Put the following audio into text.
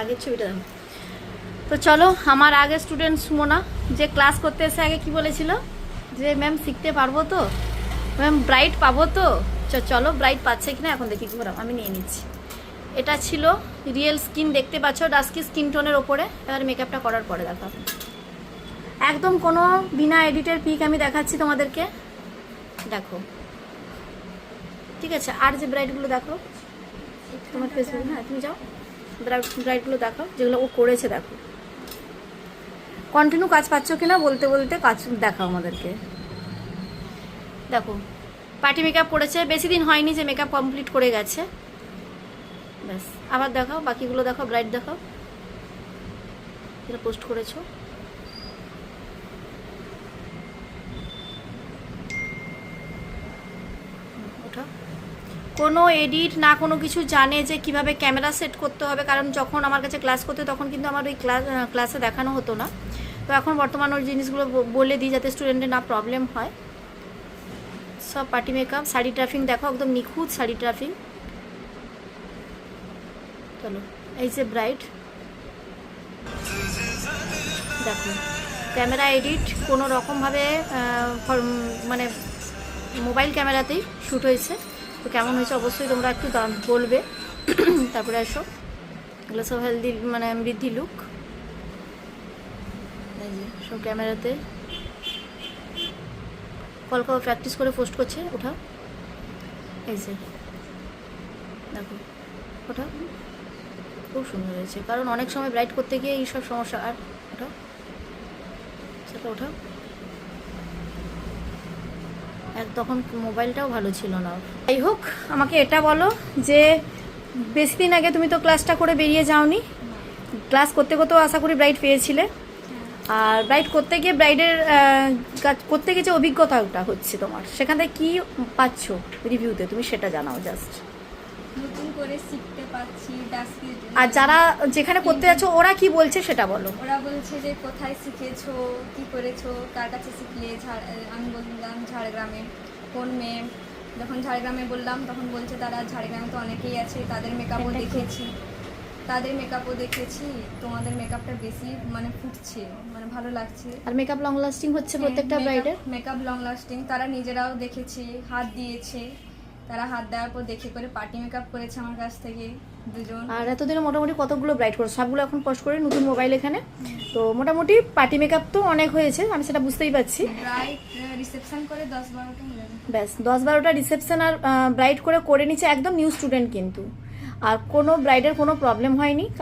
আগের ছবিটা দেখো। তো চলো, আমার আগের স্টুডেন্ট সুমনা যে ক্লাস করতে এসে আগে কি বলেছিল যে ম্যাম শিখতে পারবো তো, ম্যাম ব্রাইট পাবো তো। চলো ব্রাইট পাচ্ছে কিনা এখন দেখি, ঘোরাম আমি নিয়ে নিচ্ছি। এটা ছিল রিয়েল স্কিন, দেখতে পাচ্ছ ডাস্কি স্কিন টোনের ওপরে। এবার মেকআপটা করার পরে দেখো, একদম কোনো বিনা এডিটের পিক আমি দেখাচ্ছি তোমাদেরকে, দেখো ঠিক আছে। আর যে ব্রাইটগুলো দেখো তোমার ফেসবুক, হ্যাঁ তুমি যাও, ব্রাইটগুলো দেখো যেগুলো ও করেছে, দেখো কন্টিনিউ কাজ পাচ্ছ কিনা বলতে বলতে কাজ দেখাও আমাদেরকে। দেখো পার্টি মেকআপ করেছে, বেশি দিন হয়নি যে মেকআপ কমপ্লিট করে গেছে। ব্যাস, আবার দেখাও বাকিগুলো, দেখাও ব্রাইট দেখাও যেটা পোস্ট করেছো। ওঠা, কোনো এডিট না কোনো কিছু জানে যে কিভাবে ক্যামেরা সেট করতে হবে, কারণ যখন আমার কাছে ক্লাস করতে তখন কিন্তু আমার ওই ক্লাসে দেখানো হতো না। তো এখন বর্তমানে ওই জিনিসগুলো বলে দিই যাতে স্টুডেন্টের না প্রবলেম হয়। সব পার্টি মেকআপ, শাড়ি ট্রাফিং দেখো একদম নিখুঁত শাড়ি ট্রাফিং। চলো এই যে ব্রাইট, দেখো ক্যামেরা এডিট কোনো রকমভাবে মানে মোবাইল ক্যামেরাতেই শ্যুট হয়েছে। তো কেমন হয়েছে অবশ্যই তোমরা একটু বলবে। তারপরে আসো, এগুলো সব হেলদি মানে বৃদ্ধি লুক, এই যে সব ক্যামেরাতে কলকাও প্র্যাকটিস করে পোস্ট করছে। ওঠা, এই যে দেখো ওঠা, খুব সুন্দর হয়েছে, কারণ অনেক সময় ব্রাইট করতে গিয়ে এইসব সমস্যা। আর ওঠা, সেটা ওঠা, আর তখন মোবাইলটাও ভালো ছিল না। যাই হোক, আমাকে এটা বলো যে বেশি দিন আগে তুমি তো ক্লাসটা করে বেরিয়ে যাওনি, ক্লাস করতে করতেও আশা করি ব্রাইট পেয়েছিলে। আর ব্রাইট করতে গিয়ে ব্রাইডের করতে গিয়ে যে অভিজ্ঞতাটা হচ্ছে তোমার, সেখান থেকে কী পাচ্ছ রিভিউতে তুমি সেটা জানাও জাস্ট। নতুন করে শিখতে পাচ্ছি ডাস্কি। আর যারা যেখানে করতে যাচ্ছ ওরা কি বলছে সেটা বলো। ওরা বলছে যে কোথায় শিখেছো, কি করেছো, কার কাছে শিখলে। আমি বললাম ঝাড়গ্রামে। কোন মেয়ে, যখন ঝাড়গ্রামে বললাম তখন বলছে তারা ঝাড়গ্রামে তো অনেকেই আছে, তাদের মেকআপও দেখেছি, তোমাদের মেকআপটা বেশি মানে ফুটছে, মানে ভালো লাগছে। আর মেকআপ লং লাস্টিং হচ্ছে প্রত্যেকটা ব্রাইডের। মেকআপ লং লাস্টিং, তারা নিজেরাও দেখেছে, হাত দিয়েছে, তারা হাত দেওয়ার পর দেখে করে পার্টি মেকআপ করেছে আমার কাছ থেকে দুজন। আর এতদিনে মোটামুটি কতগুলো ব্রাইড করছো? সবগুলো এখন পোস্ট করে নতুন মোবাইল এখানে। তো মোটামুটি পার্টি মেকআপ তো অনেক হয়েছে, আমি সেটা বুঝতেই পারছি। ব্রাইড রিসেপশন করে 10-12টা হয়ে যাবে। ব্যাস 10-12টা রিসেপশন আর ব্রাইড করে নিচ্ছে একদম নিউ স্টুডেন্ট কিন্তু। আর কোনো ব্রাইডের কোনো প্রবলেম হয়নি,